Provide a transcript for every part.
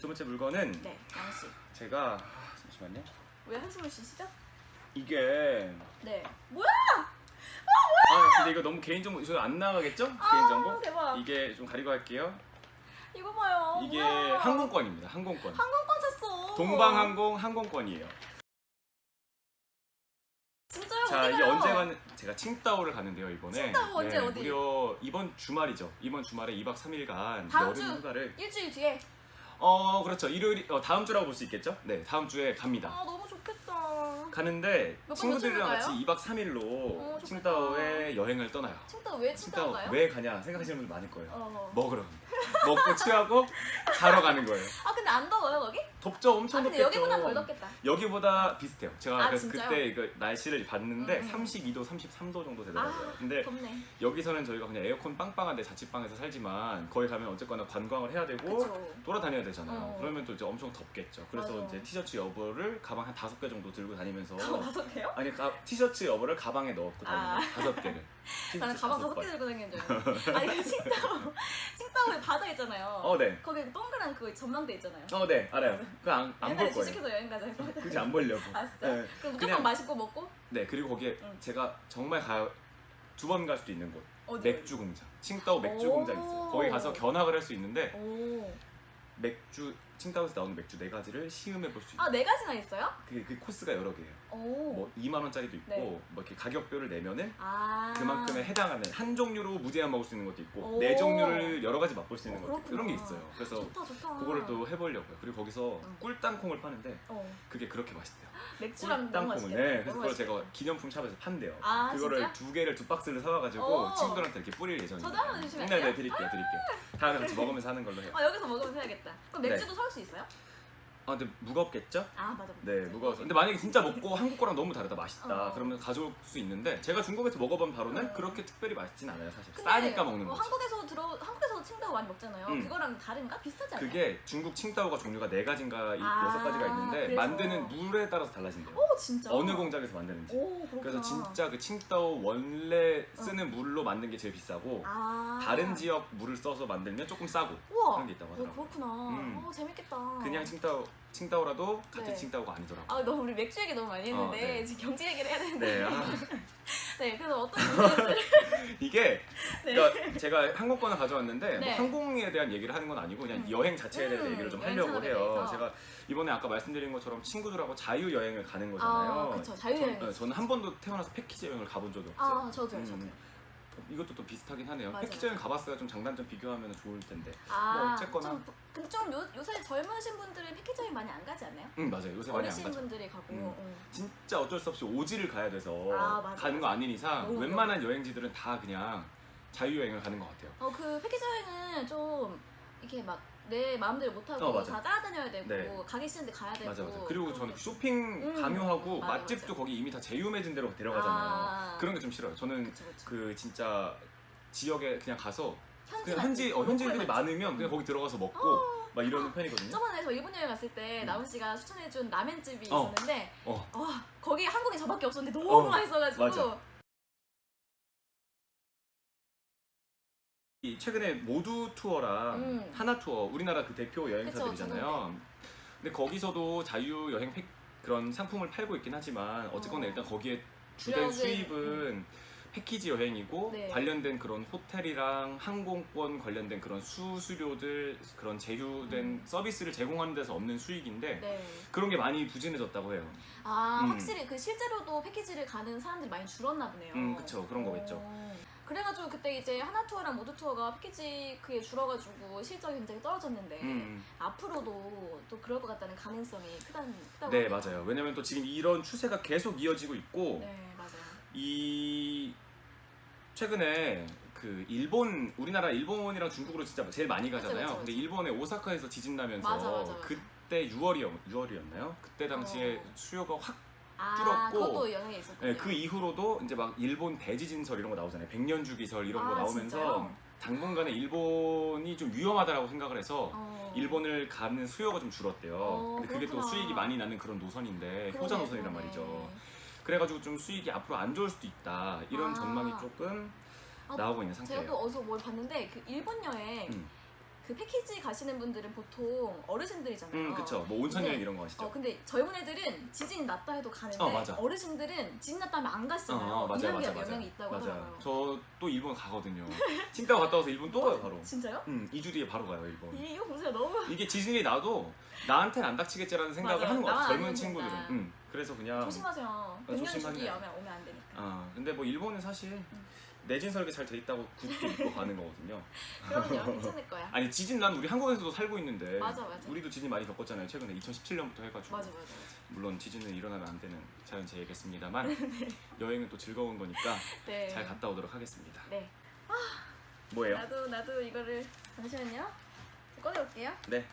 두 번째 물건은 네, 양씨. 제가 잠시만요. 왜 한숨을 쉬시죠? 이게 네. 뭐야? 근데 이거 너무 개인정보 이거 안 나가겠죠? 개인정보? 대박. 이게 좀 가리고 할게요. 이거 봐요. 이게 뭐야? 항공권입니다. 항공권. 항공권 샀어. 동방항공 항공권이에요. 진짜요? 자, 어디 이게 가요? 언제 가는 제가 칭다오를 가는데요, 이번에. 칭다오 언제 어디? 무려 이번 주말이죠. 이번 주말에 2박 3일간 다음 여름 주? 휴가를 일주일 뒤에. 그렇죠. 일요일 다음 주라고 볼 수 있겠죠? 네, 다음 주에 갑니다. 아, 너무 좋겠다. 가는데 몇 번 친구들이랑 며칠 같이 2박 3일로 좋겠다. 칭다오에 여행을 떠나요. 칭다오 왜 칭다오 가요? 왜 가냐 생각하시는 분들 많을 거예요. 뭐? 먹으러 먹고 취하고 자러 가는 거예요. 아, 근데 안 더워요 거기? 덥죠? 엄청 근데 덥겠죠. 여기보단 덜 덥겠다. 여기보다 비슷해요. 제가 아, 그래서 진짜요? 그때 이거 날씨를 봤는데 32도, 33도 정도 되더라고요. 근데 덥네. 여기서는 저희가 그냥 에어컨 빵빵한데 자취방에서 살지만 거기 가면 어쨌거나 관광을 해야 되고 그쵸. 돌아다녀야 되잖아요. 어. 그러면 또 이제 엄청 덥겠죠. 그래서 맞아. 이제 티셔츠 여벌을 가방 한 5개 정도 들고 다니면서 가방 5개요? 아니 티셔츠 여벌을 가방에 넣고 다니는 5개를. 나는 가방 5개 들고 다니는 줄 알았어. 아니, 그 칭다오에 바다 있잖아요. 네. 거기 동그란 그 전망대 있잖아요. 네, 알아요. 그거 안 볼 옛날에 거예요. 주식회사 여행 가자 해서. 굳이 안 보려고. 아, 진짜? 네. 그럼 무조건 그냥- 맛있고 먹고? 네, 그리고 거기에 응. 제가 정말 2번 갈 수도 있는 곳. 어디? 맥주 공장. 칭다오 맥주 오. 공장 있어요. 거기 가서 견학을 할 수 있는데 오. 칭다오에서 나오는 맥주 4가지를 시음해 볼 수 있는. 아, 4가지나 있어요? 그 코스가 여러 개예요. 오. 뭐 2만 원짜리도 있고 네. 뭐 이렇게 가격표를 내면은 아. 그만큼에 해당하는 한 종류로 무제한 먹을 수 있는 것도 있고 오. 4종류를 여러 가지 맛볼 수 있는 것도 있고 그렇구나. 그런 게 있어요. 그래서 좋다, 좋다. 그거를 또 해보려고요. 그리고 거기서 응. 꿀땅콩을 파는데 어. 그게 그렇게 맛있대요. 맥주랑 너무 꿀땅콩을. 맛있겠다. 네, 그래서 너무 그걸 제가 맛있겠다. 기념품 샵에서 판대요. 아, 그거를 진짜? 2개를 2박스를 사와가지고 오. 친구들한테 이렇게 뿌릴 예정입니다. 저도 하나 주시면 안 네, 돼요? 네, 드릴게요. 다음에 같이 먹으면서 하는 걸로 해요. 여기서 먹으면 해야겠다. 그럼 네. 맥주도 살 수 있어요? 근데 무겁겠죠? 아, 맞아. 네, 무거워서. 근데 만약에 진짜 먹고 한국 거랑 너무 다르다, 맛있다. 어. 그러면 가져올 수 있는데 제가 중국에서 먹어본 바로는 어. 그렇게 특별히 맛있진 않아요, 사실. 근데 싸니까 먹는 거지. 한국에서 칭다오 많이 먹잖아요. 그거랑 다른가? 비슷하지 않아요? 그게 중국 칭따오가 종류가 4가지인가 아, 6가지가 있는데 그래서. 만드는 물에 따라서 달라진대요. 오, 진짜? 어느 공장에서 만드는지. 오, 그렇구나. 그래서 진짜 그 칭따오 원래 쓰는 물로 만든 게 제일 비싸고 아. 다른 지역 물을 써서 만들면 조금 싸고 우와. 그런 게 있다고 하더라고요. 그렇구나. 재밌겠다. 그냥 칭따오라도 같은 네. 칭따오가 아니더라고요. 아, 너무 우리 맥주 얘기 너무 많이 했는데 네. 지금 경제 얘기를 해야 되는데. 네, 네, 그래서 어떤 문제를 이게 네. 그러니까 제가 항공권을 가져왔는데 뭐 네. 항공에 대한 얘기를 하는 건 아니고 그냥 여행 자체에 대해서 얘기를 좀 여행 하려고 생활에 해요. 대해서. 제가 이번에 아까 말씀드린 것처럼 친구들하고 자유 여행을 가는 거잖아요. 그쵸, 자유여행. 저는 한 번도 태어나서 패키지 여행을 가본 적이 없어요. 아, 저도요. 이것도 또 비슷하긴 하네요. 맞아요. 패키지 여행 가봤어요. 좀 장단점 비교하면 좋을 텐데. 아, 뭐 어쨌거나. 근데 좀 요새 젊으신 분들은 패키지 여행 많이 안 가지 않나요? 맞아요. 요새 많이 안 어리신 가죠. 분들이 가고. 진짜 어쩔 수 없이 오지를 가야 돼서 맞아, 가는 거 맞아. 아닌 이상 너무 웬만한 여행지들은 다 그냥 자유 여행을 가는 것 같아요. 그 패키지 여행은 좀 이렇게 막 내 마음대로 못 하고 맞아. 다 따라다녀야 되고 네. 가기 싫은데 가야 되고. 맞아. 그리고 저는 쇼핑 음, 강요하고 맞아, 맛집도 맞아. 거기 이미 다 제휴해진 데로 데려가잖아요. 그런 게 좀 싫어요. 저는 그쵸. 그 진짜 지역에 그냥 가서 그냥 맛집, 현지인들이 로컬 맛집. 많으면 그냥 거기 들어가서 먹고 막 이러는 편이거든요. 저번에 저 일본 여행 갔을 때 나훈 씨가 추천해준 라멘집이 어. 있었는데 어. 거기 한국에 저밖에 없었는데 너무 맛있어가지고. 맞아. 최근에 모두 투어랑 하나 투어 우리나라 그 대표 여행사들이잖아요. 근데 거기서도 자유 여행 그런 상품을 팔고 있긴 하지만 어쨌거나 일단 거기에 주된 수입은 패키지 여행이고 네. 관련된 그런 호텔이랑 항공권 관련된 그런 수수료들 그런 제휴된 서비스를 제공하는 데서 얻는 수익인데 네. 그런 게 많이 부진해졌다고 해요. 확실히 그 실제로도 패키지를 가는 사람들이 많이 줄었나 보네요. 그쵸. 그런 거겠죠. 그래가지고 그때 이제 하나 투어랑 모두 투어가 패키지 그게 줄어가지고 실적이 굉장히 떨어졌는데 앞으로도 또 그럴 것 같다는 가능성이 크다고 네, 하네요. 맞아요. 왜냐면 또 지금 이런 추세가 계속 이어지고 있고 네, 맞아요. 최근에 그 우리나라 일본이랑 중국으로 진짜 제일 많이 가잖아요. 그쵸. 근데 일본의 오사카에서 지진 나면서 맞아. 그때 6월이었나요? 그때 당시에 수요가 확 줄었고 그것도 영향이 있었군요. 네, 그 이후로도 이제 막 일본 대지진설 이런 거 나오잖아요. 백년주기설 이런 거 나오면서 진짜요? 당분간에 일본이 좀 위험하다라고 생각을 해서 어. 일본을 가는 수요가 좀 줄었대요. 근데 그게 또 그렇구나. 수익이 많이 나는 그런 노선인데 그러네, 효자 노선이란 그러네. 말이죠. 그래가지고 좀 수익이 앞으로 안 좋을 수도 있다 이런 전망이 조금 나오고 있는 상태예요. 제가 또 어디서 뭘 봤는데 그 일본 여행 그 패키지 가시는 분들은 보통 어르신들이잖아요. 그쵸. 뭐 온천 여행 근데, 이런 거 아시죠? 근데 젊은 애들은 지진이 났다 해도 가는데 맞아. 어르신들은 지진 났다 하면 안 가시잖아요. 맞아요. 이런 영향이 있다고 하더라고요. 저 또 일본 가거든요. 칭따오 갔다 와서 일본 또 가요 바로. 진짜요? 2주 뒤에 바로 가요 일본. 이거 보세요. 너무 이게 지진이 나도 나한테는 안 닥치겠지라는 생각을 맞아요. 하는 것 같아요. 나만 젊은 안 친구들은. 된다. 그래서 그냥 조심하세요. 100년 조심하긴 주기에 해요. 오면 안 되니까. 근데 뭐 일본은 사실 내진 설계 잘 돼 있다고 굳게 믿고 가는 거거든요. 그럼요. 괜찮을 거야. 아니 지진 난 우리 한국에서도 살고 있는데 맞아. 우리도 지진 많이 겪었잖아요. 최근에 2017년부터 해가지고. 맞아. 물론 지진은 일어나면 안 되는 자연재해겠습니다만 여행은 또 즐거운 거니까 네. 잘 갔다 오도록 하겠습니다. 네. 뭐예요? 나도 이거를 잠시만요. 꺼내올게요. 네.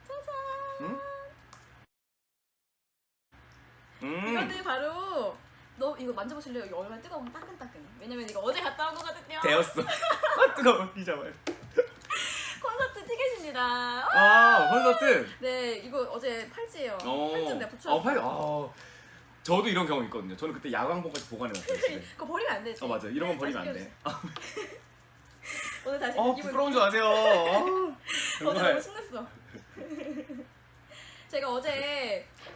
짜잔. 음. 이거는 바로 이거 만져보실래요? 이거 얼마나 뜨거우면 따끈따끈해. 왜냐면 이거 어제 갔다 온 거거든요. 되었어. 뜨거워. 피자말. 콘서트 티켓입니다. 콘서트. 네, 이거 어제 팔찌예요. 팔찌 내가 붙였어. 저도 이런 경험 있거든요. 저는 그때 야광봉까지 보관해놨어요. 집에. 그거 버리면 안 되지. 맞아. 이런 건 버리면 안 돼. 오늘 다시 부끄러운 줄 아세요. 어제 너무 신났어.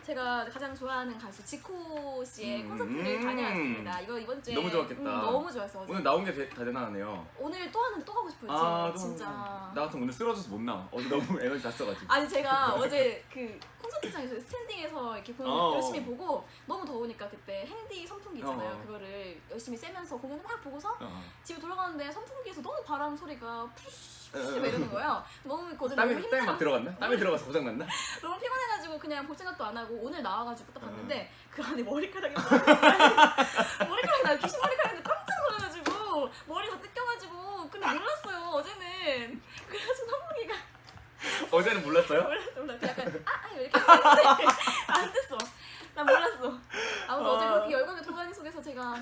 제가 가장 좋아하는 가수 지코 씨의 콘서트를 다녀왔습니다. 이거 이번 주에 너무 좋았겠다. 너무 좋았어. 어제. 오늘 나온 게 다 대단하네요. 오늘 또 하는데 또 가고 싶어요. 진짜. 나 같은 오늘 쓰러져서 못 나와. 어제 너무 에너지 다 써가지고. 아니 제가 어제 그 콘서트장에서 스탠딩에서 이렇게 공연 열심히 보고 너무 더우니까 그때 핸디 선풍기 있잖아요. 그거를 열심히 쐬면서 공연을 막 보고서 집에 돌아가는데 선풍기에서 너무 바람 소리가 푸쉬 이러는 거예요. 너무 땀이 막 들어갔나? 땀이 들어가서 고장났나? 너무 피곤해가지고 그냥 볼 생각도 안 하고 오늘 나와가지고 딱 봤는데 그 안에 머리카락이 나 귀신 머리카락인데 깜짝 놀라가지고 머리가 뜯겨가지고 근데 몰랐어요 어제는. 그래가지고 선풍기가 어제는 몰랐어요? 몰랐어. 약간 이렇게 했는데 안 됐어. 난 몰랐어. 아무튼 어제 그렇게 열광의 도가니 속에서 제가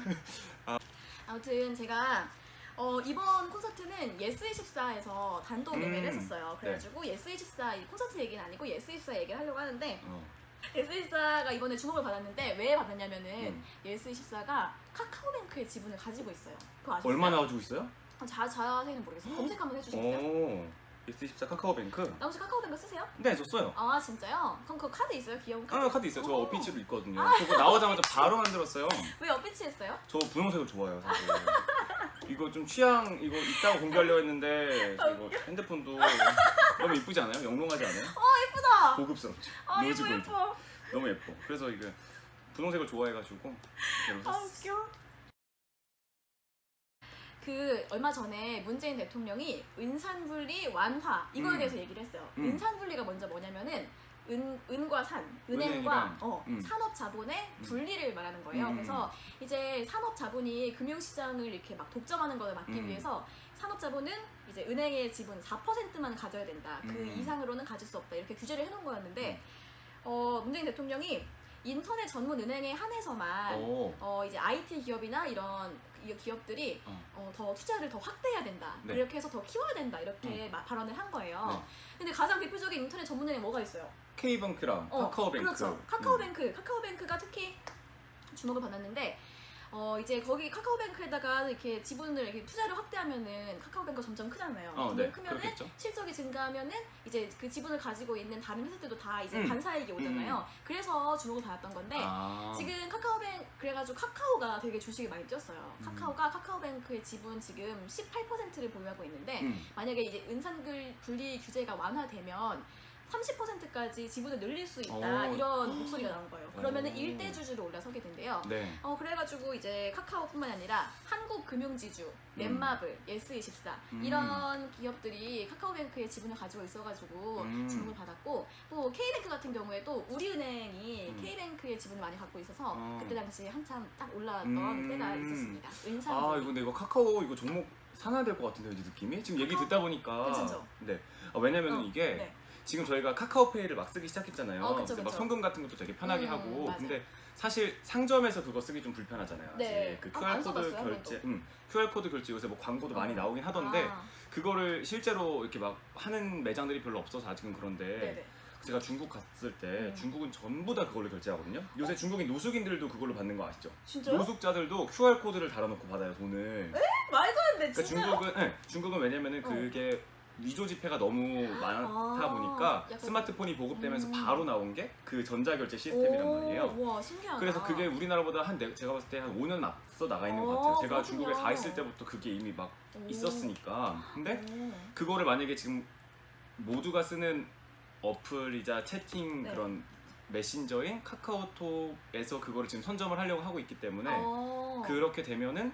아무튼 제가 이번 콘서트는 예스24에서 단독 예매를 했었어요. 그래가지고 예스24 콘서트 얘기는 아니고 예스24 얘기를 하려고 하는데 예스24가 이번에 주목을 받았는데 왜 받았냐면은 예스24가 카카오뱅크의 지분을 가지고 있어요. 그거 아시죠? 얼마나 가지고 있어요? 자세히는 모르겠어요. 검색 한번 해주시겠어요? 예스24 카카오뱅크? 나 혹시 카카오뱅크 쓰세요? 네, 저 써요. 아 진짜요? 그럼 그 카드 있어요? 귀여운 카드? 카드 있어요. 저 어피치로 있거든요. 저거 나오자마자 바로 만들었어요. 왜 어피치 했어요? 저 분홍색을 좋아해요, 사실. 이거 좀 취향 이거 이따가 공개하려고 했는데 이거 핸드폰도 너무 이쁘지 않아요? 영롱하지 않아요? 예쁘다. 고급스럽죠. 예뻐 골드. 예뻐. 너무 예뻐. 그래서 이게 분홍색을 좋아해가지고 이렇게 샀어. 웃겨. 그 얼마 전에 문재인 대통령이 은산분리 완화 이거에 대해서 얘기를 했어요. 은산분리가 먼저 뭐냐면은 은과 산, 은행과 산업 자본의 분리를 말하는 거예요. 그래서 이제 산업 자본이 금융시장을 이렇게 막 독점하는 것을 막기 위해서 산업 자본은 이제 은행의 지분 4%만 가져야 된다. 그 이상으로는 가질 수 없다. 이렇게 규제를 해놓은 거였는데 문재인 대통령이 인터넷 전문 은행에 한해서만 이제 IT 기업이나 이런 기업들이 더 투자를 더 확대해야 된다. 네. 이렇게 해서 더 키워야 된다. 이렇게 발언을 한 거예요. 근데 가장 대표적인 인터넷 전문 은행 뭐가 있어요? K뱅크랑 카카오뱅크. 그렇죠. 카카오뱅크가 특히 주목을 받았는데 이제 거기 카카오뱅크에다가 이렇게 지분을 이렇게 투자를 확대하면은 카카오뱅크가 점점 크잖아요. 점점 크면은 그렇겠죠. 실적이 증가하면은 이제 그 지분을 가지고 있는 다른 회사들도 다 이제 반사이익이 오잖아요. 그래서 주목을 받았던 건데 지금 그래가지고 카카오가 되게 주식이 많이 뛰었어요. 카카오가 카카오뱅크의 지분 지금 18%를 보유하고 있는데 만약에 이제 은산분리 규제가 완화되면 30%까지 지분을 늘릴 수 있다 이런 목소리가 나온 거예요. 그러면은 일대 주주로 올라서게 된대요. 네. 그래가지고 이제 카카오뿐만 아니라 한국금융지주, 넷마블, 예스24 이런 기업들이 카카오뱅크의 지분을 가지고 있어가지고 주목을 받았고 또 K뱅크 같은 경우에도 우리은행이 K뱅크의 지분을 많이 갖고 있어서 그때 당시 한참 딱 올라왔던 때가 있었습니다. 은산. 근데 이거 카카오 이거 종목 사놔야 될 것 같은데요, 이 느낌이? 지금 얘기 듣다 보니까. 괜찮죠? 네. 왜냐면 이게 네. 지금 저희가 카카오페이를 막 쓰기 시작했잖아요. 그쵸. 막 송금 같은 것도 되게 편하게 하고. 맞아. 근데 사실 상점에서 그거 쓰기 좀 불편하잖아요. 네. 그 안 QR코드 써봤어요, 결제, QR코드 결제 요새 뭐 광고도 많이 나오긴 하던데 그거를 실제로 이렇게 막 하는 매장들이 별로 없어서 아직은 그런데 네네. 제가 중국 갔을 때 중국은 전부 다 그걸로 결제하거든요. 요새 중국인 노숙인들도 그걸로 받는 거 아시죠? 진짜요? 노숙자들도 QR코드를 달아놓고 받아요, 돈을. 말도 안 돼, 그러니까 진짜. 중국은 왜냐면은 그게 위조 지폐가 너무 많다 보니까 약간 스마트폰이 보급되면서 바로 나온 게 그 전자결제 시스템이란 말이에요. 와, 신기하다. 그래서 그게 우리나라보다 제가 봤을 때 한 5년 앞서 나가 있는 것 같아요. 제가 그렇군요. 중국에 가 있을 때부터 그게 이미 막 있었으니까. 근데 오. 그거를 만약에 지금 모두가 쓰는 어플이자 채팅 네. 그런 메신저인 카카오톡에서 그거를 지금 선점을 하려고 하고 있기 때문에 그렇게 되면은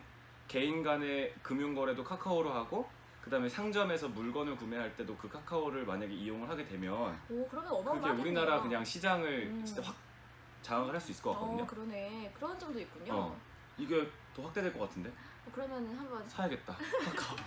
개인 간의 금융 거래도 카카오로 하고 그다음에 상점에서 물건을 구매할 때도 그 카카오를 만약에 이용을 하게 되면 오, 그러면 그게 어마어마하겠네요. 우리나라 그냥 시장을 진짜 확 장악을 할 수 있을 것 같거든요. 그러네. 그런 점도 있군요. 이게 더 확대될 것 같은데 그러면 한번 사야겠다 카카오.